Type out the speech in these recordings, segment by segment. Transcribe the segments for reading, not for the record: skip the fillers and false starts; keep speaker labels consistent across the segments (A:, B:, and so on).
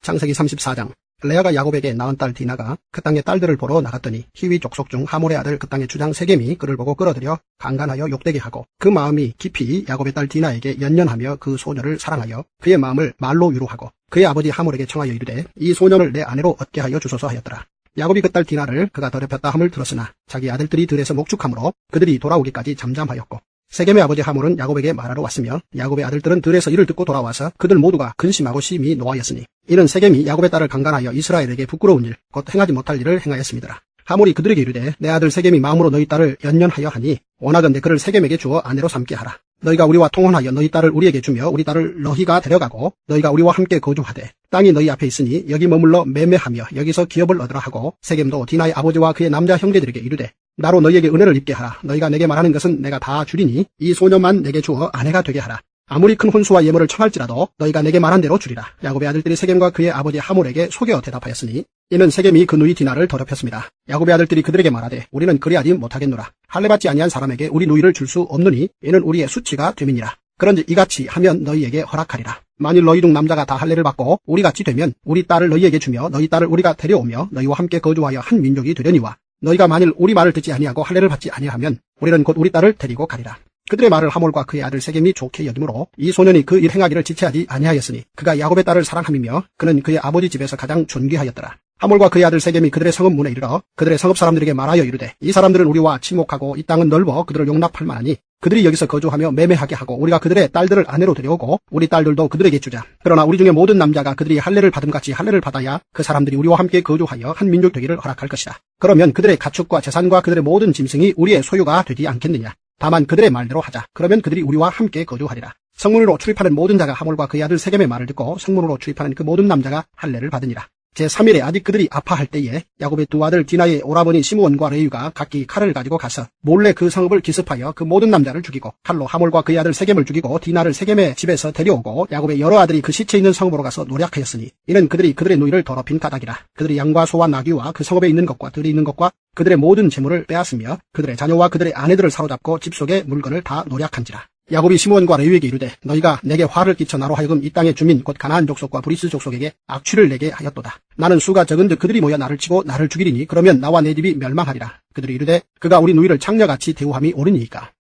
A: 창세기 34장. 레아가 야곱에게 낳은 딸 디나가 그 땅의 딸들을 보러 나갔더니 히위 족속 중 하몰의 아들 그 땅의 주장 세겜이 그를 보고 끌어들여 강간하여 욕되게 하고 그 마음이 깊이 야곱의 딸 디나에게 연연하며 그 소녀를 사랑하여 그의 마음을 말로 위로하고 그의 아버지 하몰에게 청하여 이르되 이 소년을 내 아내로 얻게 하여 주소서 하였더라. 야곱이 그 딸 디나를 그가 더럽혔다 함을 들었으나 자기 아들들이 들에서 목축함으로 그들이 돌아오기까지 잠잠하였고 세겜의 아버지 하몰은 야곱에게 말하러 왔으며 야곱의 아들들은 들에서 이를 듣고 돌아와서 그들 모두가 근심하고 심히 노하였으니 이는 세겜이 야곱의 딸을 강간하여 이스라엘에게 부끄러운 일 곧 행하지 못할 일을 행하였습니다라. 하몰이 그들에게 이르되 내 아들 세겜이 마음으로 너희 딸을 연연하여 하니 원하건대 그를 세겜에게 주어 아내로 삼게 하라. 너희가 우리와 통혼하여 너희 딸을 우리에게 주며 우리 딸을 너희가 데려가고 너희가 우리와 함께 거주하되 땅이 너희 앞에 있으니 여기 머물러 매매하며 여기서 기업을 얻으라 하고 세겜도 디나의 아버지와 그의 남자 형제들에게 이르되 나로 너희에게 은혜를 입게 하라. 너희가 내게 말하는 것은 내가 다 주리니 이 소녀만 내게 주어 아내가 되게 하라. 아무리 큰 혼수와 예물을 청할지라도 너희가 내게 말한 대로 주리라. 야곱의 아들들이 세겜과 그의 아버지 하몰에게 속여 대답하였으니 이는 세겜이 그 누이 디나를 더럽혔습니다. 야곱의 아들들이 그들에게 말하되 우리는 그리하지 못하겠노라. 할례받지 아니한 사람에게 우리 누이를 줄 수 없느니 이는 우리의 수치가 됨이니라. 그런즉 이같이 하면 너희에게 허락하리라. 만일 너희 중 남자가 다 할례를 받고 우리같이 되면 우리 딸을 너희에게 주며 너희 딸을 우리가 데려오며 너희와 함께 거주하여 한 민족이 되려니와 너희가 만일 우리 말을 듣지 아니하고 할례를 받지 아니하면 우리는 곧 우리 딸을 데리고 가리라. 그들의 말을 하몰과 그의 아들 세겜이 좋게 여기므로 이 소년이 그 일 행하기를 지체하지 아니하였으니 그가 야곱의 딸을 사랑함이며 그는 그의 아버지 집에서 가장 존귀하였더라. 하몰과 그의 아들 세겜이 그들의 성읍 문에 이르러 그들의 성읍 사람들에게 말하여 이르되 이 사람들은 우리와 친목하고 이 땅은 넓어 그들을 용납할 만하니 그들이 여기서 거주하며 매매하게 하고 우리가 그들의 딸들을 아내로 데려오고 우리 딸들도 그들에게 주자. 그러나 우리 중에 모든 남자가 그들이 할례를 받음같이 할례를 받아야 그 사람들이 우리와 함께 거주하여 한 민족 되기를 허락할 것이다. 그러면 그들의 가축과 재산과 그들의 모든 짐승이 우리의 소유가 되지 않겠느냐. 다만 그들의 말대로 하자. 그러면 그들이 우리와 함께 거주하리라. 성문으로 출입하는 모든 자가 하몰과 그의 아들 세겜의 말을 듣고 성문으로 출입하는 그 모든 남자가 할례를 받으니라. 제3일에 아직 그들이 아파할 때에 야곱의 두 아들 디나의 오라버니 시므온과 레위가 각기 칼을 가지고 가서 몰래 그 성읍을 기습하여 그 모든 남자를 죽이고 칼로 하몰과 그의 아들 세겜을 죽이고 디나를 세겜의 집에서 데려오고 야곱의 여러 아들이 그 시체 있는 성읍으로 가서 노략하였으니 이는 그들이 그들의 누이를 더럽힌 까닭이라. 그들이 양과 소와 나귀와 그 성읍에 있는 것과 들이 있는 것과 그들의 모든 재물을 빼앗으며 그들의 자녀와 그들의 아내들을 사로잡고 집 속의 물건을 다 노략한지라. 야곱이 시므온과 레위에게 이르되 너희가 내게 화를 끼쳐 나로 하여금 이 땅의 주민 곧 가나안 족속과 브리스 족속에게 악취를 내게 하였도다. 나는 수가 적은즉 그들이 모여 나를 치고 나를 죽이리니 그러면 나와 내 집이 멸망하리라. 그들이 이르되 그가 우리 누이를 창녀같이 대우함이 옳으니이까.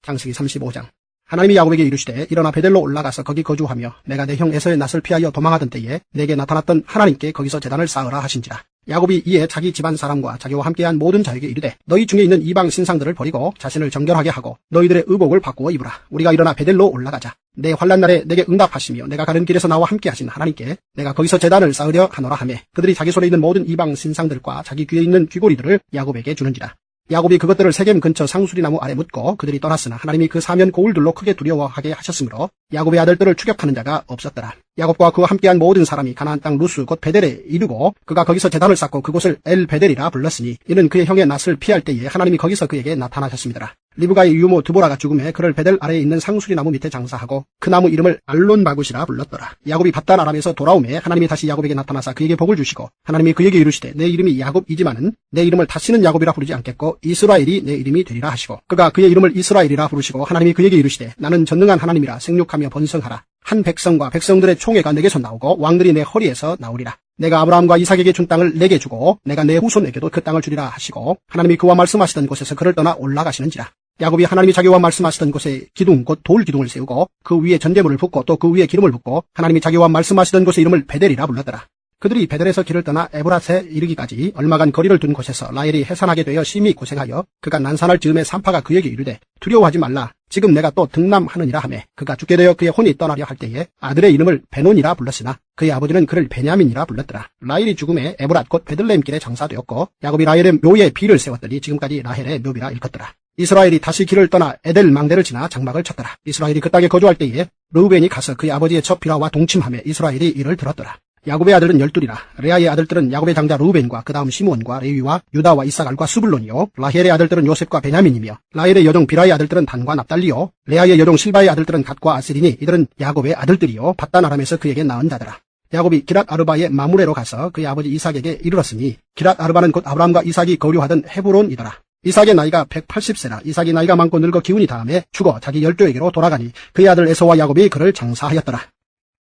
A: 창세기 35장. 하나님이 야곱에게 이르시되 일어나 베델로 올라가서 거기 거주하며 내가 내 형 에서의 낯을 피하여 도망하던 때에 내게 나타났던 하나님께 거기서 제단을 쌓으라 하신지라. 야곱이 이에 자기 집안 사람과 자기와 함께한 모든 자에게 이르되 너희 중에 있는 이방 신상들을 버리고 자신을 정결하게 하고 너희들의 의복을 바꾸어 입으라. 우리가 일어나 베델로 올라가자. 내 환난 날에 내게 응답하시며 내가 가는 길에서 나와 함께 하신 하나님께 내가 거기서 제단을 쌓으려 하노라 하며 그들이 자기 손에 있는 모든 이방 신상들과 자기 귀에 있는 귀고리들을 야곱에게 주는지라. 야곱이 그것들을 세겜 근처 상수리나무 아래 묻고 그들이 떠났으나 하나님이 그 사면 고울들로 크게 두려워하게 하셨으므로 야곱의 아들들을 추격하는 자가 없었더라. 야곱과 그와 함께한 모든 사람이 가나안 땅 루스 곧 베델에 이르고 그가 거기서 제단을 쌓고 그곳을 엘 베델이라 불렀으니 이는 그의 형의 낯을 피할 때에 하나님이 거기서 그에게 나타나셨습니다라. 리브가의 유모 드보라가 죽음에 그를 베델 아래에 있는 상수리 나무 밑에 장사하고 그 나무 이름을 알론바굿이라 불렀더라. 야곱이 밧단 아람에서 돌아오매 하나님이 다시 야곱에게 나타나사 그에게 복을 주시고 하나님이 그에게 이르시되 내 이름이 야곱이지만은 내 이름을 다시는 야곱이라 부르지 않겠고 이스라엘이 내 이름이 되리라 하시고 그가 그의 이름을 이스라엘이라 부르시고 하나님이 그에게 이르시되 나는 전능한 하나님이라 생육하며 번성하라. 한 백성과 백성들의 총회가 내게서 나오고 왕들이 내 허리에서 나오리라. 내가 아브라함과 이삭에게 준 땅을 내게 주고 내가 내 후손에게도 그 땅을 주리라 하시고 하나님이 그와 말씀하시던 곳에서 그를 떠나 올라가시는지라. 야곱이 하나님이 자기와 말씀하시던 곳에 기둥 곧 돌 기둥을 세우고 그 위에 전제물을 붓고 또 그 위에 기름을 붓고 하나님이 자기와 말씀하시던 곳의 이름을 베델이라 불렀더라. 그들이 베델에서 길을 떠나 에브랏에 이르기까지 얼마간 거리를 둔 곳에서 라헬이 해산하게 되어 심히 고생하여 그가 난산할 즈음에 산파가 그에게 이르되 두려워하지 말라. 지금 내가 또 등남하느니라 하매 그가 죽게 되어 그의 혼이 떠나려 할 때에 아들의 이름을 베논이라 불렀으나 그의 아버지는 그를 베냐민이라 불렀더라. 라헬이 죽음에 에브랏 곧 베들레헴 길에 장사되었고 야곱이 라헬의 묘에 비를 세웠더니 지금까지 라헬의 묘비라 일컫더라. 이스라엘이 다시 길을 떠나 에델 망대를 지나 장막을 쳤더라. 이스라엘이 그 땅에 거주할 때에 르우벤이 가서 그의 아버지의 첩 비라와 동침하며 이스라엘이 이를 들었더라. 야곱의 아들은 12이라. 레아의 아들들은 야곱의 장자 르우벤과 그 다음 시므온과 레위와 유다와 이사갈과 스불론이요. 라헬의 아들들은 요셉과 베냐민이며 라헬의 여종 비라의 아들들은 단과 납달리요. 레아의 여종 실바의 아들들은 갓과 아셀이니 이들은 야곱의 아들들이요. 밧단 아람에서 그에게 낳은 자더라. 야곱이 기랏 아르바의 마므레로 가서 그의 아버지 이삭에게 이르렀으니 기랏 아르바는 곧 아브라함과 이삭이 거류하던 헤브론이더라. 이삭의 나이가 180세라. 이삭이 나이가 많고 늙어 기운이 다음에 죽어 자기 열조에게로 돌아가니 그의 아들 에서와 야곱이 그를 장사하였더라.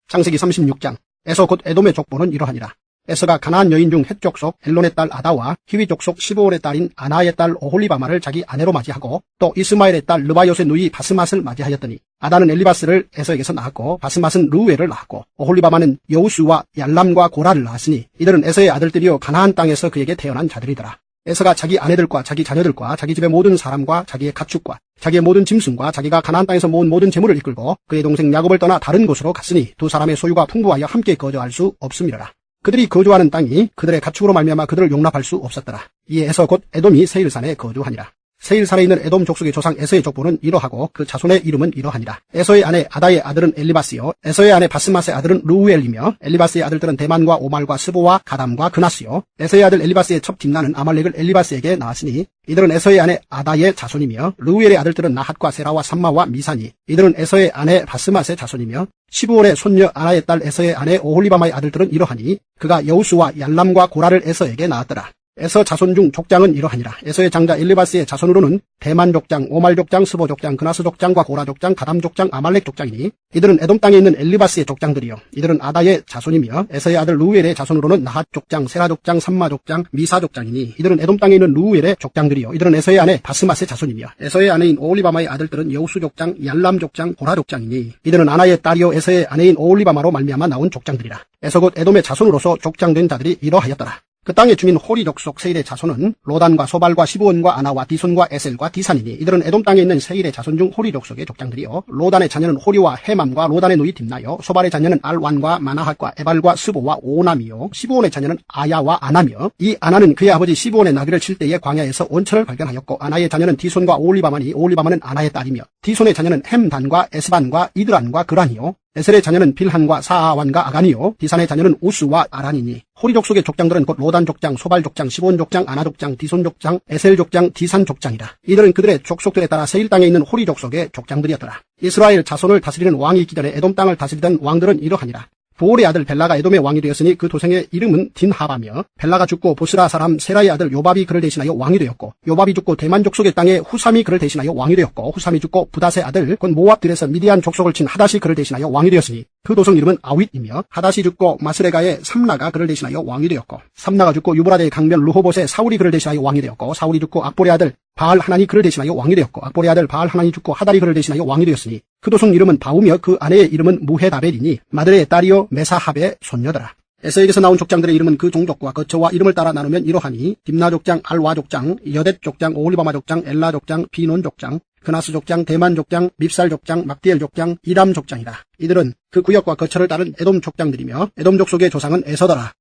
A: 창세기 36장. 에서 곧 에돔의 족보는 이러하니라. 에서가 가나안 여인 중 헷 족속 엘론의 딸 아다와 히위 족속 시브온의 딸인 아나의 딸 오홀리바마를 자기 아내로 맞이하고 또 이스마엘의 딸 르바요의 누이 바스맛을 맞이하였더니 아다는 엘리바스를 에서에게서 낳았고 바스맛은 루우엘을 낳았고 오홀리바마는 여우수와 얄람과 고라를 낳았으니 이들은 에서의 아들들이요 가나안 땅에서 그에게 태어난 자들이더라. 에서가 자기 아내들과 자기 자녀들과 자기 집의 모든 사람과 자기의 가축과 자기의 모든 짐승과 자기가 가나안 땅에서 모은 모든 재물을 이끌고 그의 동생 야곱을 떠나 다른 곳으로 갔으니 두 사람의 소유가 풍부하여 함께 거주할 수 없음이라. 그들이 거주하는 땅이 그들의 가축으로 말미암아 그들을 용납할 수 없었더라. 이에 에서 곧 에돔이 세일산에 거주하니라. 세일산에 있는 에돔 족속의 조상 에서의 족보는 이러하고 그 자손의 이름은 이러하니라. 에서의 아내 아다의 아들은 엘리바스요 에서의 아내 바스맛의 아들은 루우엘이며 엘리바스의 아들들은 대만과 오말과 스보와 가담과 그나스요 에서의 아들 엘리바스의 첩 딥나는 아말렉을 엘리바스에게 낳았으니 이들은 에서의 아내 아다의 자손이며 루우엘의 아들들은 나핫과 세라와 삼마와 미사니 이들은 에서의 아내 바스맛의 자손이며 시브온의 손녀 아나의 딸 에서의 아내 오홀리바마의 아들들은 이러하니 그가 여우수와 얄람과 고라를 에서에게 낳았더라. 에서 자손 중 족장은 이러하니라. 에서의 장자 엘리바스의 자손으로는 대만 족장, 오말 족장, 스보 족장, 그나스 족장과 고라 족장, 가담 족장, 아말렉 족장이니 이들은 에돔 땅에 있는 엘리바스의 족장들이요 이들은 아다의 자손이며 에서의 아들 루우엘의 자손으로는 나핫 족장, 세라 족장, 삼마 족장, 미사 족장이니 이들은 에돔 땅에 있는 루우엘의 족장들이요 이들은 에서의 아내 바스맛의 자손이며 에서의 아내인 오홀리바마의 아들들은 여우수 족장, 얄람 족장, 고라 족장이니 이들은 아나의 딸이요 에서의 아내인 오홀리바마로 말미암아 나온 족장들이라. 에서 곧 에돔의 자손으로서 족장된 자들이 이러하였더라. 그 땅의 주민 호리 족속 세일의 자손은 로단과 소발과 시브온과 아나와 디손과 에셀과 디산이니 이들은 에돔 땅에 있는 세일의 자손 중 호리 족속의 족장들이요 로단의 자녀는 호리와 헤맘과 로단의 누이 딥나요 소발의 자녀는 알완과 마나핫과 에발과 스보와 오남이요 시브온의 자녀는 아야와 아나며 이 아나는 그의 아버지 시브온의 나귀를 칠 때에 광야에서 온천을 발견하였고 아나의 자녀는 디손과 오올리바마니 오올리바마는 아나의 딸이며 디손의 자녀는 햄단과 에스반과 이드란과 그란이요 에셀의 자녀는 빌한과 사아완과 아간이요 디산의 자녀는 우스와 아란이니 호리 족속의 족장들은 곧 로단 족장, 소발 족장, 시본 족장, 아나 족장, 디손 족장, 에셀 족장, 디산 족장이라. 이들은 그들의 족속들에 따라 세일 땅에 있는 호리 족속의 족장들이었더라. 이스라엘 자손을 다스리는 왕이 있기 전에 에돔 땅을 다스리던 왕들은 이러하니라. 보올의 아들 벨라가 에돔의 왕이 되었으니 그 도생의 이름은 딘하바며 벨라가 죽고 보스라 사람 세라의 아들 요밥이 그를 대신하여 왕이 되었고 요밥이 죽고 대만 족속의 땅에 후삼이 그를 대신하여 왕이 되었고 후삼이 죽고 부닷의 아들 곧 모압들에서 미디안 족속을 친 하닷이 그를 대신하여 왕이 되었으니 그 도성 이름은 아윗이며 하닷이 죽고 마스레가의 삼나가 그를 대신하여 왕이 되었고 삼나가 죽고 유브라데의 강변 르호봇의 사울이 그를 대신하여 왕이 되었고 사울이 죽고 악볼의 아들 바알 하나니 그를 대신하여 왕이 되었고 악볼의 아들 바알 하나니 죽고 하달이 그를 대신하여 왕이 되었으니 그 도성 이름은 바우며 그 아내의 이름은 무헤다벨이니 마드레의 딸이요 메사합의 손녀더라. 에서에게서 나온 족장들의 이름은 그 종족과 거처와 이름을 따라 나누면 이러하니 딥나 족장, 알와 족장, 여댓 족장, 오홀리바마 족장, 엘라 족장, 비논 족장, 그나스 족장, 대만 족장, 밉살 족장, 막디엘 족장, 이람 족장이다. 이들은 그 구역과 거처를 따른 에돔 족장들이며 에돔 족속의 조상은 에서더라.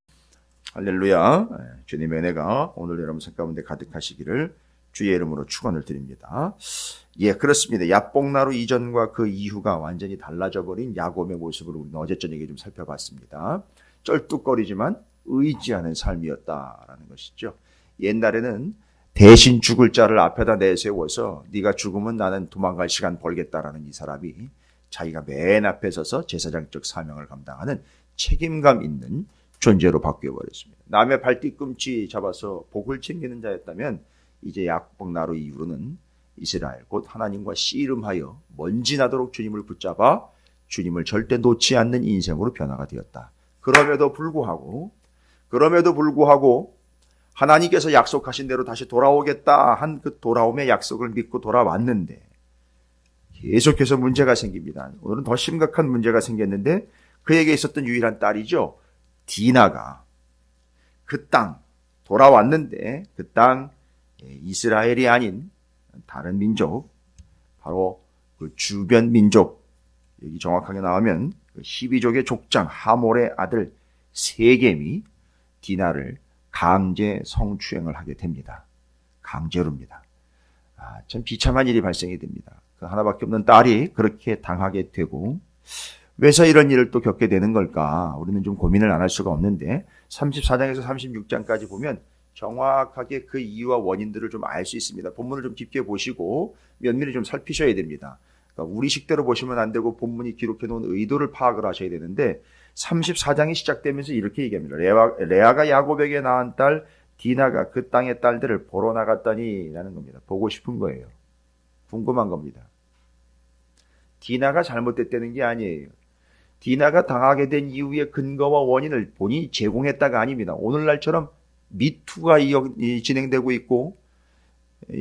B: 할렐루야. 주님의 은혜가 오늘 여러분 생 가운데 가득하시기를 주의 이름으로 축원을 드립니다. 예, 그렇습니다. 야복나루 이전과 그 이후가 완전히 달라져 버린 야곱의 모습을 우리는 어제 저녁에 좀 살펴봤습니다. 쩔뚝거리지만 의지하는 삶이었다라는 것이죠. 옛날에는 대신 죽을 자를 앞에다 내세워서 네가 죽으면 나는 도망갈 시간 벌겠다라는 이 사람이 자기가 맨 앞에 서서 제사장적 사명을 감당하는 책임감 있는 존재로 바뀌어버렸습니다. 남의 발뒤꿈치 잡아서 복을 챙기는 자였다면 이제 야복나루 이후로는 이스라엘 곧 하나님과 씨름하여 먼지나도록 주님을 붙잡아 주님을 절대 놓지 않는 인생으로 변화가 되었다. 그럼에도 불구하고 하나님께서 약속하신 대로 다시 돌아오겠다 한 그 돌아옴의 약속을 믿고 돌아왔는데 계속해서 문제가 생깁니다. 오늘은 더 심각한 문제가 생겼는데 그에게 있었던 유일한 딸이죠. 디나가 그 땅 돌아왔는데 그 땅 이스라엘이 아닌 다른 민족, 바로 그 주변 민족, 여기 정확하게 나오면 그 12족의 족장 하몰의 아들 세겜이 디나를 강제 성추행을 하게 됩니다. 강제로입니다. 참 비참한 일이 발생이 됩니다. 그 하나밖에 없는 딸이 그렇게 당하게 되고 왜서 이런 일을 또 겪게 되는 걸까? 우리는 좀 고민을 안 할 수가 없는데 34장에서 36장까지 보면 정확하게 그 이유와 원인들을 좀 알 수 있습니다. 본문을 좀 깊게 보시고 면밀히 좀 살피셔야 됩니다. 그러니까 우리 식대로 보시면 안 되고 본문이 기록해 놓은 의도를 파악을 하셔야 되는데 34장이 시작되면서 이렇게 얘기합니다. 레아가 야곱에게 낳은 딸 디나가 그 땅의 딸들을 보러 나갔더니 라는 겁니다. 보고 싶은 거예요. 궁금한 겁니다. 디나가 잘못됐다는 게 아니에요. 디나가 당하게 된 이유의 근거와 원인을 본인이 제공했다가 아닙니다. 오늘날처럼 미투가 진행되고 있고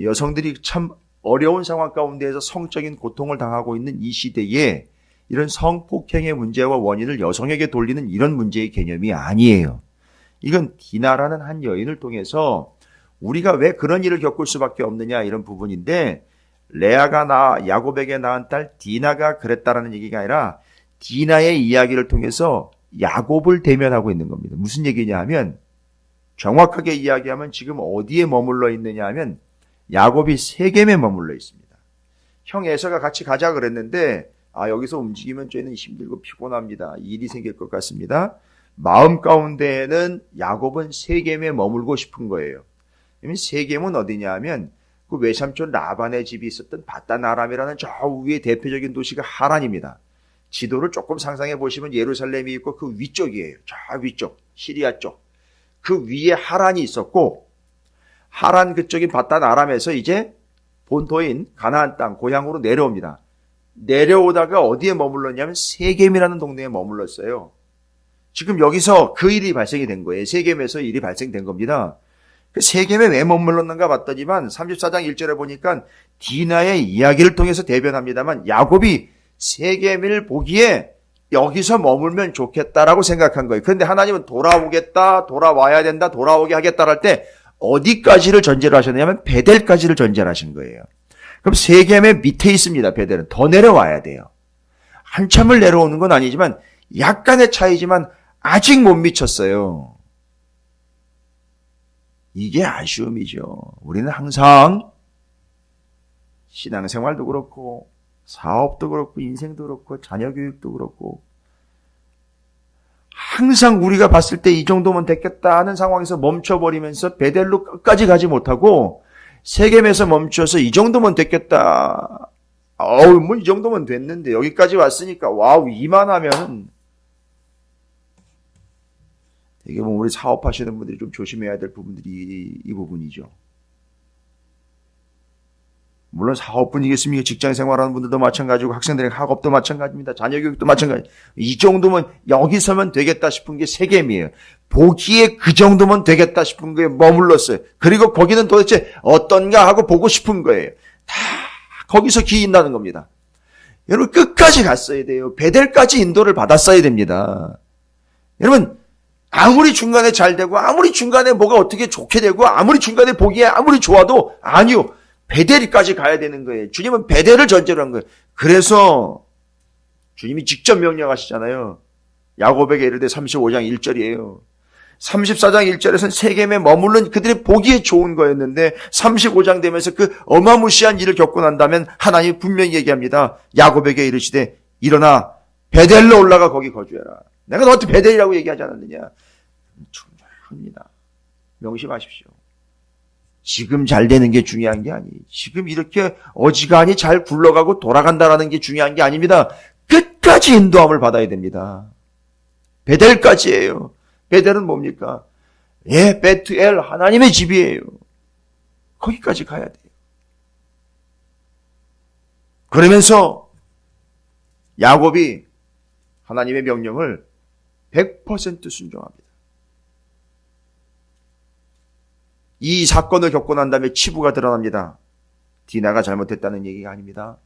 B: 여성들이 참 어려운 상황 가운데에서 성적인 고통을 당하고 있는 이 시대에 이런 성폭행의 문제와 원인을 여성에게 돌리는 이런 문제의 개념이 아니에요. 이건 디나라는 한 여인을 통해서 우리가 왜 그런 일을 겪을 수밖에 없느냐 이런 부분인데, 레아가 야곱에게 낳은 딸 디나가 그랬다라는 얘기가 아니라 디나의 이야기를 통해서 야곱을 대면하고 있는 겁니다. 무슨 얘기냐 하면, 정확하게 이야기하면 지금 어디에 머물러 있느냐 하면 야곱이 세겜에 머물러 있습니다. 형 에서가 같이 가자 그랬는데 여기서 움직이면 저희는 힘들고 피곤합니다. 일이 생길 것 같습니다. 마음 가운데에는 야곱은 세겜에 머물고 싶은 거예요. 세겜은 어디냐 하면 그 외삼촌 라반의 집이 있었던 바단 아람이라는 저 위에 대표적인 도시가 하란입니다. 지도를 조금 상상해 보시면 예루살렘이 있고 그 위쪽이에요. 저 위쪽, 시리아 쪽. 그 위에 하란이 있었고, 하란 그쪽인 바단 아람에서 이제 본토인 가나안 땅 고향으로 내려옵니다. 내려오다가 어디에 머물렀냐면 세겜이라는 동네에 머물렀어요. 지금 여기서 그 일이 발생이 된 거예요. 세겜에서 일이 발생된 겁니다. 세겜에 왜 머물렀는가 봤더니만 34장 1절에 보니까 디나의 이야기를 통해서 대변합니다만 야곱이 세겜을 보기에 여기서 머물면 좋겠다라고 생각한 거예요. 그런데 하나님은 돌아오겠다, 돌아와야 된다, 돌아오게 하겠다 할 때 어디까지를 전제로 하셨냐면 베델까지를 전제로 하신 거예요. 그럼 세겜의 밑에 있습니다. 베델은 더 내려와야 돼요. 한참을 내려오는 건 아니지만 약간의 차이지만 아직 못 미쳤어요. 이게 아쉬움이죠. 우리는 항상 신앙생활도 그렇고 사업도 그렇고 인생도 그렇고 자녀 교육도 그렇고 항상 우리가 봤을 때 이 정도면 됐겠다 하는 상황에서 멈춰버리면서 베델로 끝까지 가지 못하고 세겜에서 멈춰서 이 정도면 됐겠다. 뭐 이 정도면 됐는데 여기까지 왔으니까 와우 이만하면 이게 뭐 우리 사업하시는 분들이 좀 조심해야 될 부분들이 이 부분이죠. 물론 사업분이겠습니까? 직장 생활하는 분들도 마찬가지고 학생들의 학업도 마찬가지입니다. 자녀 교육도 마찬가지. 이 정도면 여기서면 되겠다 싶은 게 세겜이에요. 보기에 그 정도면 되겠다 싶은 거에 머물렀어요. 그리고 거기는 도대체 어떤가 하고 보고 싶은 거예요. 다 거기서 기인다는 겁니다. 여러분 끝까지 갔어야 돼요. 베델까지 인도를 받았어야 됩니다. 여러분 아무리 중간에 잘 되고 아무리 중간에 뭐가 어떻게 좋게 되고 아무리 중간에 보기에 아무리 좋아도 아니요. 베델까지 가야 되는 거예요. 주님은 베델을 전제로 한 거예요. 그래서 주님이 직접 명령하시잖아요. 야곱에게 이르되 35장 1절이에요. 34장 1절에서는 세겜에 머물른 그들이 보기에 좋은 거였는데 35장 되면서 그 어마무시한 일을 겪고 난다면 하나님이 분명히 얘기합니다. 야곱에게 이르시되 일어나 베델로 올라가 거기 거주해라. 내가 너한테 베델이라고 얘기하지 않았느냐. 충분합니다. 명심하십시오. 지금 잘 되는 게 중요한 게 아니에요. 지금 이렇게 어지간히 잘 굴러가고 돌아간다라는 게 중요한 게 아닙니다. 끝까지 인도함을 받아야 됩니다. 베델까지예요. 베델은 뭡니까? 베트엘 하나님의 집이에요. 거기까지 가야 돼요. 그러면서 야곱이 하나님의 명령을 100% 순종합니다. 이 사건을 겪고 난 다음에 치부가 드러납니다. 디나가 잘못했다는 얘기가 아닙니다.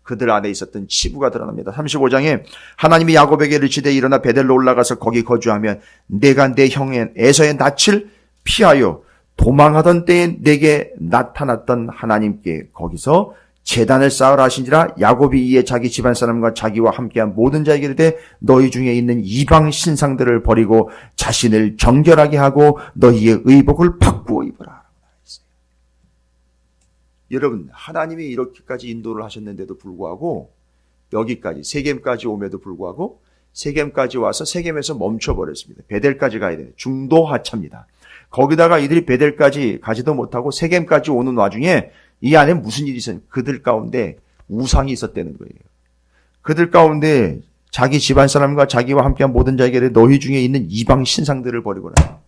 B: 그들 안에 있었던 치부가 드러납니다. 35장에 하나님이 야곱에게 이르시되 일어나 베델로 올라가서 거기 거주하면 내가 내 형 에서의 낯을 피하여 도망하던 때에 내게 나타났던 하나님께 거기서 제단을 쌓으라 하신지라. 야곱이 이에 자기 집안 사람과 자기와 함께한 모든 자에게 이르되 너희 중에 있는 이방 신상들을 버리고 자신을 정결하게 하고 너희의 의복을 바꾸어 입어라. 여러분 하나님이 이렇게까지 인도를 하셨는데도 불구하고 여기까지 세겜까지 오면도 불구하고 세겜까지 와서 세겜에서 멈춰버렸습니다. 베델까지 가야 돼요. 중도 하차입니다. 거기다가 이들이 베델까지 가지도 못하고 세겜까지 오는 와중에 이 안에 무슨 일이 있었냐. 그들 가운데 우상이 있었다는 거예요. 그들 가운데 자기 집안 사람과 자기와 함께한 모든 자에게 너희 중에 있는 이방 신상들을 버리거라.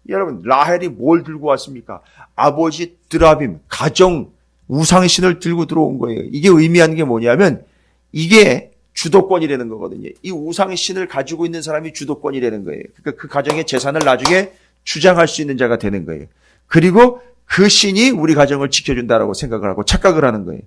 B: 여러분 라헬이 뭘 들고 왔습니까? 아버지 드라빔 가정 우상의 신을 들고 들어온 거예요. 이게 의미하는 게 뭐냐면 이게 주도권이라는 거거든요. 이 우상신을 가지고 있는 사람이 주도권이라는 거예요. 그러니까 그 가정의 재산을 나중에 주장할 수 있는 자가 되는 거예요. 그리고 그 신이 우리 가정을 지켜준다라고 생각을 하고 착각을 하는 거예요.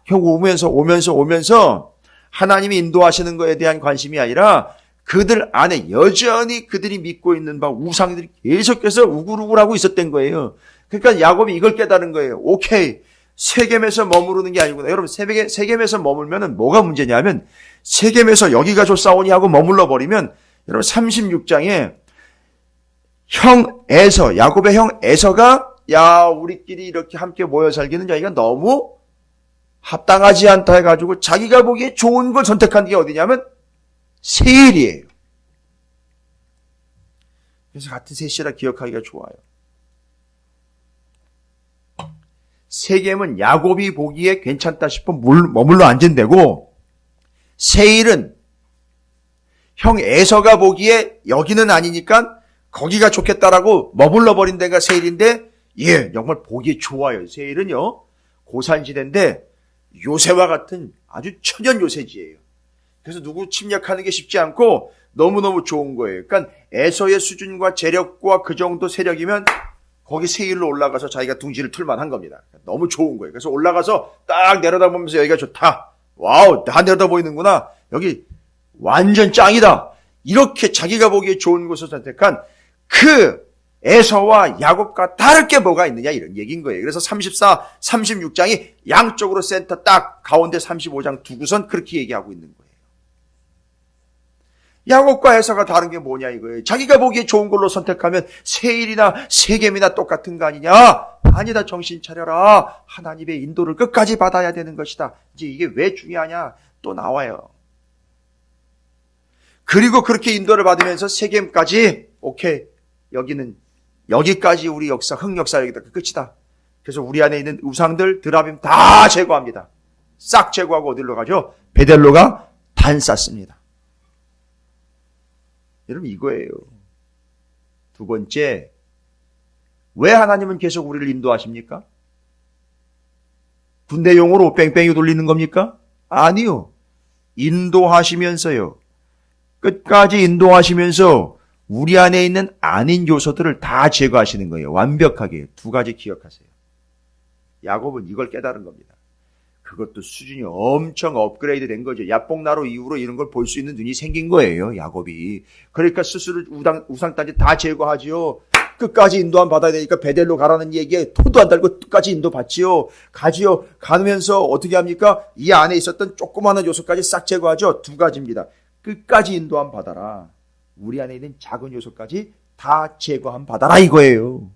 B: 결국 오면서 하나님이 인도하시는 거에 대한 관심이 아니라 그들 안에 여전히 그들이 믿고 있는 바 우상들이 계속해서 우글우글하고 있었던 거예요. 그러니까 야곱이 이걸 깨달은 거예요. 오케이. 세겜에서 머무르는 게 아니구나. 여러분, 세겜에서 머물면은 뭐가 문제냐면, 세겜에서 여기가 좋사오니 하고 머물러 버리면, 여러분, 36장에 야곱의 형 에서가, 야, 우리끼리 이렇게 함께 모여 살기는 여기가 너무 합당하지 않다 해가지고, 자기가 보기에 좋은 걸 선택한 게 어디냐면, 세일이에요. 그래서 같은 셋이라 기억하기가 좋아요. 세겜은 야곱이 보기에 괜찮다 싶어 머물러 앉은 데고, 세일은 형 에서가 보기에 여기는 아니니까 거기가 좋겠다라고 머물러 버린 데가 세일인데, 예, 정말 보기에 좋아요. 세일은요, 고산지대인데 요새와 같은 아주 천연 요새지예요. 그래서 누구 침략하는 게 쉽지 않고 너무너무 좋은 거예요. 그러니까 에서의 수준과 재력과 그 정도 세력이면 거기 세일로 올라가서 자기가 둥지를 틀만 한 겁니다. 너무 좋은 거예요. 그래서 올라가서 딱 내려다보면서 여기가 좋다. 와우, 다 내려다 보이는구나. 여기 완전 짱이다. 이렇게 자기가 보기에 좋은 곳을 선택한 그 에서와 야곱과 다를 게 뭐가 있느냐 이런 얘기인 거예요. 그래서 34, 36장이 양쪽으로 센터 딱 가운데 35장 두고선 그렇게 얘기하고 있는 거예요. 야곱과 에서가 다른 게 뭐냐 이거예요. 자기가 보기에 좋은 걸로 선택하면 세일이나 세겜이나 똑같은 거 아니냐? 아니다, 정신 차려라. 하나님의 인도를 끝까지 받아야 되는 것이다. 이제 이게 왜 중요하냐? 또 나와요. 그리고 그렇게 인도를 받으면서 세겜까지 오케이, 여기까지 우리 역사, 흑역사 여기다 끝이다. 그래서 우리 안에 있는 우상들, 드라빔 다 제거합니다. 싹 제거하고 어디로 가죠? 베델로가 단 쌓습니다. 여러분, 이거예요. 두 번째, 왜 하나님은 계속 우리를 인도하십니까? 군대용으로 뺑뺑이 돌리는 겁니까? 아니요. 인도하시면서요. 끝까지 인도하시면서 우리 안에 있는 아닌 요소들을 다 제거하시는 거예요. 완벽하게. 두 가지 기억하세요. 야곱은 이걸 깨달은 겁니다. 그것도 수준이 엄청 업그레이드 된 거죠. 야복나루 이후로 이런 걸 볼 수 있는 눈이 생긴 거예요, 야곱이. 그러니까 스스로 우상단지 다 제거하지요. 끝까지 인도함 받아야 되니까 베델로 가라는 얘기에 토도 안 달고 끝까지 인도 받지요. 가지요. 가면서 어떻게 합니까? 이 안에 있었던 조그마한 요소까지 싹 제거하죠. 두 가지입니다. 끝까지 인도함 받아라. 우리 안에 있는 작은 요소까지 다 제거함 받아라 이거예요.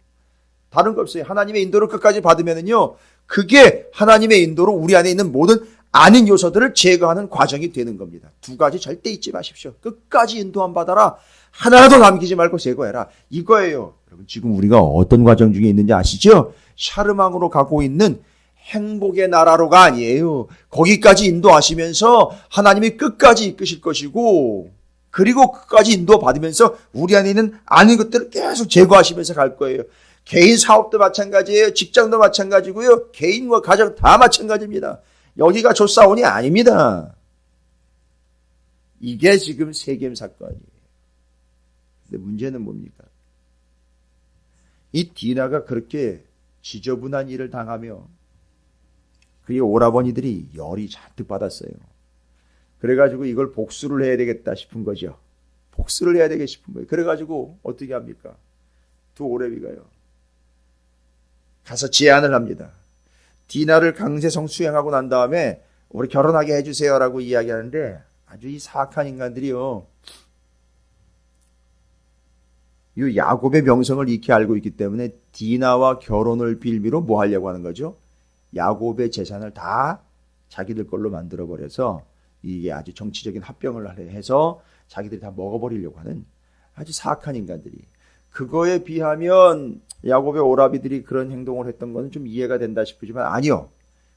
B: 다른 거 없어요. 하나님의 인도를 끝까지 받으면은요, 그게 하나님의 인도로 우리 안에 있는 모든 아닌 요소들을 제거하는 과정이 되는 겁니다. 두 가지 절대 잊지 마십시오. 끝까지 인도함 받아라. 하나도 남기지 말고 제거해라. 이거예요. 여러분, 지금 우리가 어떤 과정 중에 있는지 아시죠? 샤르망으로 가고 있는 행복의 나라로가 아니에요. 거기까지 인도하시면서 하나님이 끝까지 이끄실 것이고, 그리고 끝까지 인도받으면서 우리 안에 있는 아닌 것들을 계속 제거하시면서 갈 거예요. 개인 사업도 마찬가지예요. 직장도 마찬가지고요. 개인과 가정 다 마찬가지입니다. 여기가 좋사오니 아닙니다. 이게 지금 세겜 사건이에요. 근데 문제는 뭡니까? 이 디나가 그렇게 지저분한 일을 당하며 그의 오라버니들이 열이 잔뜩 받았어요. 그래가지고 이걸 복수를 해야 되겠다 싶은 거죠. 복수를 해야 되겠다 싶은 거예요. 그래가지고 어떻게 합니까? 두 오레비가요. 가서 제안을 합니다. 디나를 강제성 수행하고 난 다음에 우리 결혼하게 해주세요라고 이야기하는데, 아주 이 사악한 인간들이요, 이 야곱의 명성을 익히 알고 있기 때문에 디나와 결혼을 빌미로 뭐 하려고 하는 거죠? 야곱의 재산을 다 자기들 걸로 만들어버려서 이게 아주 정치적인 합병을 해서 자기들이 다 먹어버리려고 하는 아주 사악한 인간들이. 그거에 비하면 야곱의 오라비들이 그런 행동을 했던 것은 좀 이해가 된다 싶지만 아니요.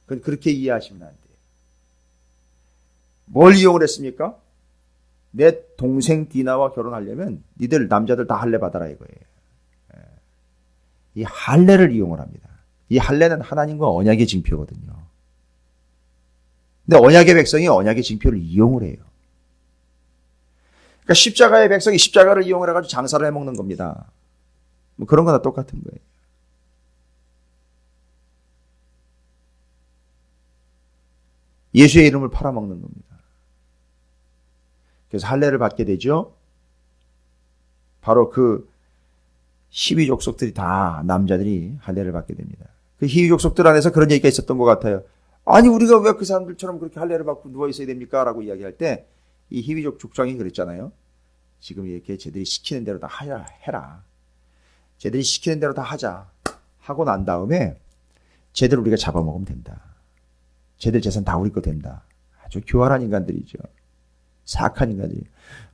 B: 그건 그렇게 이해하시면 안 돼요. 뭘 이용을 했습니까? 내 동생 디나와 결혼하려면 니들 남자들 다 할례 받아라 이거예요. 이 할례를 이용을 합니다. 이 할례는 하나님과 언약의 징표거든요. 근데 언약의 백성이 언약의 징표를 이용을 해요. 그러니까 십자가의 백성이 십자가를 이용을 해가지고 장사를 해먹는 겁니다. 뭐 그런 거나 똑같은 거예요. 예수의 이름을 팔아먹는 겁니다. 그래서 할례를 받게 되죠. 바로 그 히위 족속들이 다 남자들이 할례를 받게 됩니다. 그 히위 족속들 안에서 그런 얘기가 있었던 것 같아요. 아니 우리가 왜 그 사람들처럼 그렇게 할례를 받고 누워 있어야 됩니까? 라고 이야기할 때 이 히위족 족장이 그랬잖아요. 지금 이렇게 쟤들이 시키는 대로 다 해라. 쟤들이 시키는 대로 다 하자. 하고 난 다음에 쟤들 우리가 잡아먹으면 된다. 쟤들 재산 다 우리 거 된다. 아주 교활한 인간들이죠. 사악한 인간들이.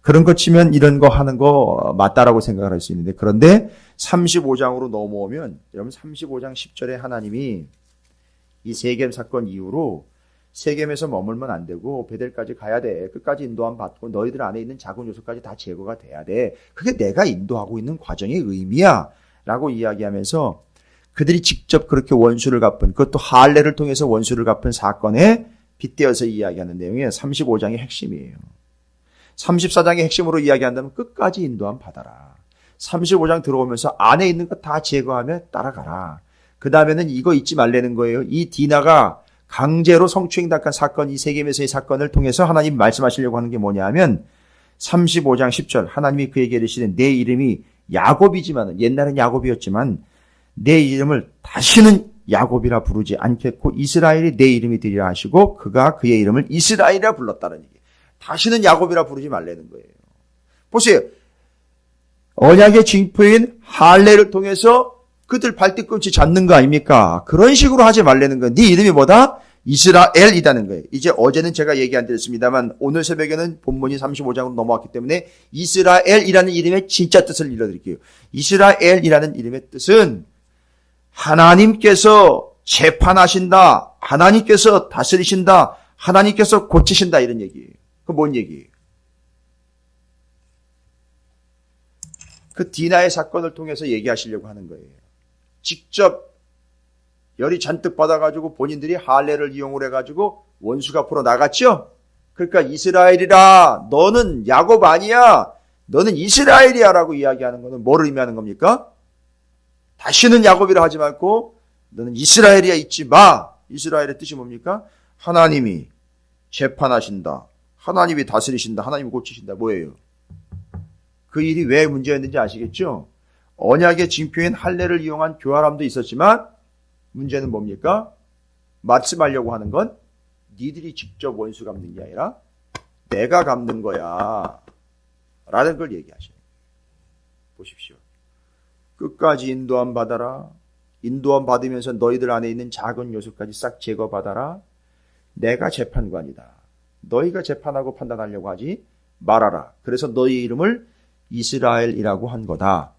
B: 그런 거 치면 이런 거 하는 거 맞다라고 생각을 할 수 있는데, 그런데 35장으로 넘어오면, 여러분 35장 10절에 하나님이 이 세겜 사건 이후로 세겜에서 머물면 안 되고 베델까지 가야 돼. 끝까지 인도함 받고 너희들 안에 있는 작은 요소까지 다 제거가 돼야 돼. 그게 내가 인도하고 있는 과정의 의미야. 라고 이야기하면서 그들이 직접 그렇게 원수를 갚은, 그것도 할례를 통해서 원수를 갚은 사건에 빗대어서 이야기하는 내용이 35장의 핵심이에요. 34장의 핵심으로 이야기한다면 끝까지 인도함 받아라. 35장 들어오면서 안에 있는 거 다 제거하며 따라가라. 그 다음에는 이거 잊지 말라는 거예요. 이 디나가 강제로 성추행당한 사건, 이 세겜에서의 사건을 통해서 하나님 말씀하시려고 하는 게 뭐냐 하면 35장 10절 하나님이 그에게 이르시되 내 이름이 야곱이지만, 옛날은 야곱이었지만 내 이름을 다시는 야곱이라 부르지 않겠고 이스라엘이 내 이름이 되리라 하시고 그가 그의 이름을 이스라엘이라 불렀다는 얘기. 다시는 야곱이라 부르지 말라는 거예요. 보세요. 언약의 징표인 할례를 통해서 그들 발뒤꿈치 잡는 거 아닙니까? 그런 식으로 하지 말라는 거예요. 네 이름이 뭐다? 이스라엘이라는 거예요. 이제 어제는 제가 얘기 안 드렸습니다만 오늘 새벽에는 본문이 35장으로 넘어왔기 때문에 이스라엘이라는 이름의 진짜 뜻을 읽어드릴게요. 이스라엘이라는 이름의 뜻은 하나님께서 재판하신다, 하나님께서 다스리신다, 하나님께서 고치신다, 이런 얘기예요. 그 뭔 얘기예요? 그 디나의 사건을 통해서 얘기하시려고 하는 거예요. 직접 열이 잔뜩 받아가지고 본인들이 할례를 이용을 해가지고 원수가 앞으로 나갔죠? 그러니까 이스라엘이라, 너는 야곱 아니야, 너는 이스라엘이야 라고 이야기하는 것은 뭐를 의미하는 겁니까? 다시는 야곱이라 하지 말고 너는 이스라엘이야 잊지 마. 이스라엘의 뜻이 뭡니까? 하나님이 재판하신다, 하나님이 다스리신다, 하나님이 고치신다. 뭐예요? 그 일이 왜 문제였는지 아시겠죠? 언약의 징표인 할례를 이용한 교활함도 있었지만 문제는 뭡니까? 말씀하려고 하는 건 니들이 직접 원수 갚는 게 아니라 내가 갚는 거야 라는 걸 얘기하셔요. 보십시오. 끝까지 인도함 받아라. 인도함 받으면서 너희들 안에 있는 작은 요소까지 싹 제거받아라. 내가 재판관이다. 너희가 재판하고 판단하려고 하지 말아라. 그래서 너희 이름을 이스라엘이라고 한 거다.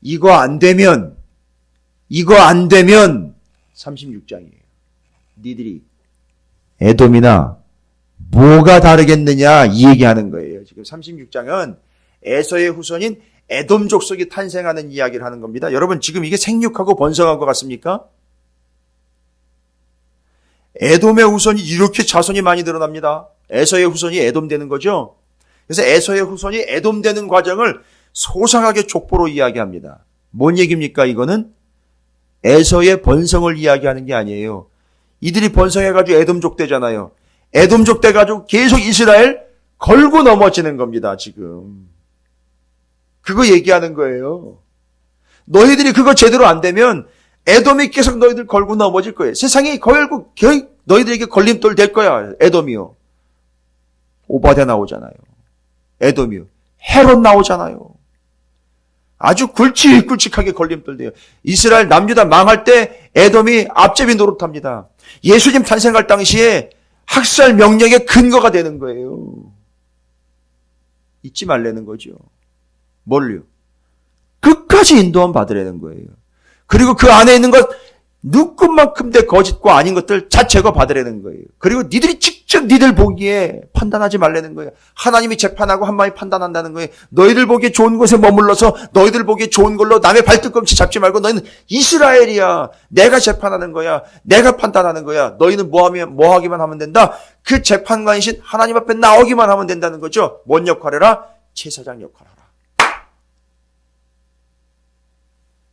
B: 이거 안 되면 36장이에요. 니들이 에돔이나 뭐가 다르겠느냐 이 얘기하는 거예요. 지금 36장은 에서의 후손인 에돔 족속이 탄생하는 이야기를 하는 겁니다. 여러분 지금 이게 생육하고 번성한 것 같습니까? 에돔의 후손이 이렇게 자손이 많이 늘어납니다. 에서의 후손이 에돔 되는 거죠. 그래서 에서의 후손이 에돔 되는 과정을 소상하게 족보로 이야기합니다. 뭔 얘기입니까? 이거는 에서의 번성을 이야기하는 게 아니에요. 이들이 번성해가지고 에돔족 되잖아요. 에돔족 돼가지고 계속 이스라엘 걸고 넘어지는 겁니다. 지금 그거 얘기하는 거예요. 너희들이 그거 제대로 안 되면 에돔이 계속 너희들 걸고 넘어질 거예요. 세상이 결국 너희들에게 걸림돌 될 거야. 에돔이요. 오바댜 나오잖아요. 에돔이요. 헤롯 나오잖아요. 아주 굵직굵직하게 걸림돌 돼요. 이스라엘 남유다 망할 때 에돔이 앞제비 노릇합니다. 예수님 탄생할 당시에 학살 명령의 근거가 되는 거예요. 잊지 말라는 거죠. 뭘요? 끝까지 인도함 받으라는 거예요. 그리고 그 안에 있는 것 눈끝만큼 내 거짓과 아닌 것들 자체가 받으라는 거예요. 그리고 니들이 직접 니들 보기에 판단하지 말라는 거예요. 하나님이 재판하고 하나님이 판단한다는 거예요. 너희들 보기에 좋은 곳에 머물러서 너희들 보기에 좋은 걸로 남의 발뒤꿈치 잡지 말고 너희는 이스라엘이야. 내가 재판하는 거야. 내가 판단하는 거야. 너희는 뭐 하기만 하면 된다. 그 재판관이신 하나님 앞에 나오기만 하면 된다는 거죠. 뭔 역할을 해라? 제사장 역할을 하라.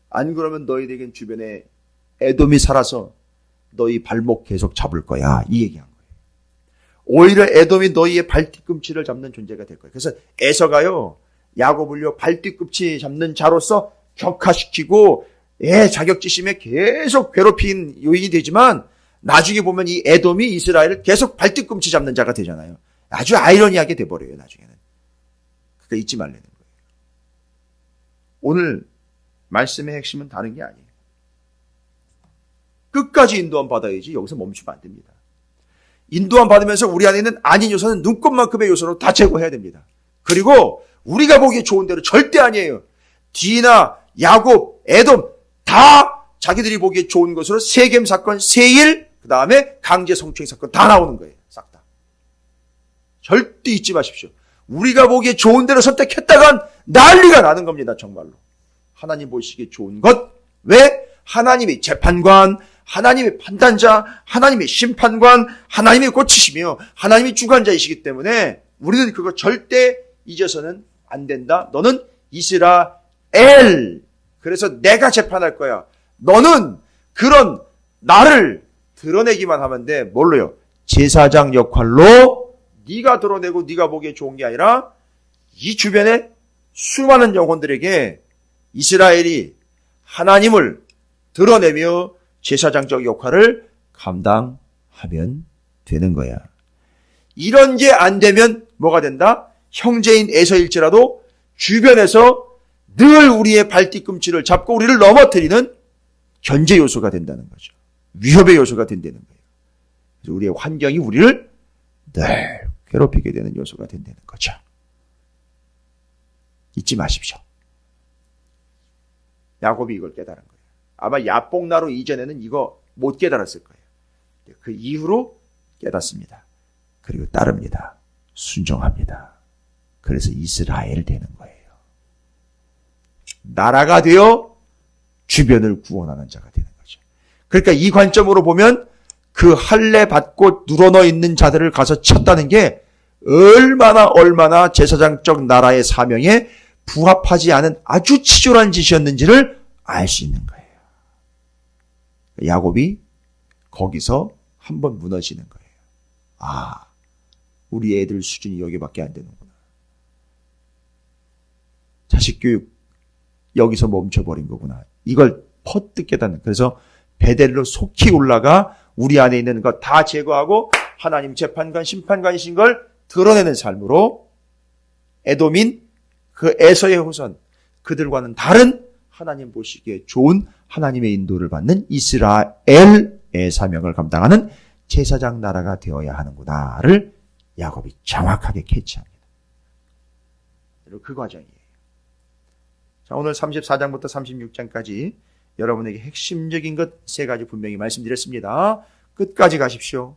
B: 안 그러면 너희들에겐 주변에 에돔이 살아서 너희 발목 계속 잡을 거야. 이 얘기한 거예요. 오히려 에돔이 너희의 발뒤꿈치를 잡는 존재가 될 거예요. 그래서 에서가요, 야곱을요, 발뒤꿈치 잡는 자로서 격화시키고, 자격지심에 계속 괴롭힌 요인이 되지만, 나중에 보면 이 에돔이 이스라엘을 계속 발뒤꿈치 잡는 자가 되잖아요. 아주 아이러니하게 돼버려요, 나중에는. 그러니까 잊지 말라는 거예요. 오늘 말씀의 핵심은 다른 게 아니에요. 끝까지 인도함 받아야지 여기서 멈추면 안 됩니다. 인도함 받으면서 우리 안에 있는 아닌 요소는 눈꽃만큼의 요소로 다 제거해야 됩니다. 그리고 우리가 보기에 좋은 대로 절대 아니에요. 디나, 야곱, 에돔 다 자기들이 보기에 좋은 것으로 세겜 사건, 세일, 그 다음에 강제 성추행 사건 다 나오는 거예요. 싹 다. 절대 잊지 마십시오. 우리가 보기에 좋은 대로 선택했다간 난리가 나는 겁니다. 정말로. 하나님 보시기에 좋은 것. 왜? 하나님이 재판관, 하나님이 판단자, 하나님이 심판관, 하나님이 고치시며 하나님이 주관자이시기 때문에 우리는 그거 절대 잊어서는 안 된다. 너는 이스라엘. 그래서 내가 재판할 거야. 너는 그런 나를 드러내기만 하면 돼. 뭘로요? 제사장 역할로 네가 드러내고 네가 보기에 좋은 게 아니라 이 주변에 수많은 영혼들에게 이스라엘이 하나님을 드러내며 제사장적 역할을 감당하면 되는 거야. 이런 게 안 되면 뭐가 된다? 형제인 에서일지라도 주변에서 늘 우리의 발뒤꿈치를 잡고 우리를 넘어뜨리는 견제 요소가 된다는 거죠. 위협의 요소가 된다는 거예요. 그래서 우리의 환경이 우리를 늘 괴롭히게 되는 요소가 된다는 거죠. 잊지 마십시오. 야곱이 이걸 깨달은 거예요. 아마 야복나루 이전에는 이거 못 깨달았을 거예요. 그 이후로 깨닫습니다. 그리고 따릅니다. 순종합니다. 그래서 이스라엘 되는 거예요. 나라가 되어 주변을 구원하는 자가 되는 거죠. 그러니까 이 관점으로 보면 그 할례 받고 누러넣어 있는 자들을 가서 쳤다는 게 얼마나 제사장적 나라의 사명에 부합하지 않은 아주 치졸한 짓이었는지를 알 수 있는 거예요. 야곱이 거기서 한번 무너지는 거예요. 아, 우리 애들 수준이 여기밖에 안 되는구나. 자식 교육 여기서 멈춰버린 거구나. 이걸 퍼뜩 깨닫는. 그래서 베델로 속히 올라가 우리 안에 있는 것 다 제거하고 하나님 재판관, 심판관이신 걸 드러내는 삶으로 에돔인 그 에서의 후손, 그들과는 다른 하나님 보시기에 좋은 하나님의 인도를 받는 이스라엘의 사명을 감당하는 제사장 나라가 되어야 하는구나를 야곱이 정확하게 캐치합니다. 그 과정이에요. 자, 오늘 34장부터 36장까지 여러분에게 핵심적인 것 3가지 분명히 말씀드렸습니다. 끝까지 가십시오.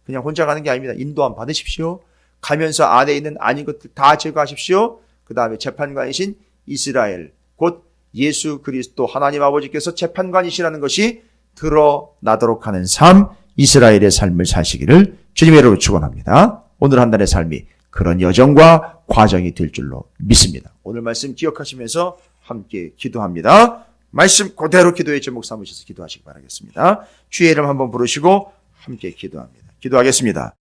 B: 그냥 혼자 가는 게 아닙니다. 인도함 받으십시오. 가면서 안에 있는 아닌 것들 다 제거하십시오. 그 다음에 재판관이신 이스라엘, 곧 예수 그리스도 하나님 아버지께서 재판관이시라는 것이 드러나도록 하는 삶, 이스라엘의 삶을 사시기를 주님의 이름으로 축원합니다. 오늘 한 달의 삶이 그런 여정과 과정이 될 줄로 믿습니다. 오늘 말씀 기억하시면서 함께 기도합니다. 말씀 그대로 기도의 제목 삼으셔서 기도하시기 바라겠습니다. 주의 이름 한번 부르시고 함께 기도합니다. 기도하겠습니다.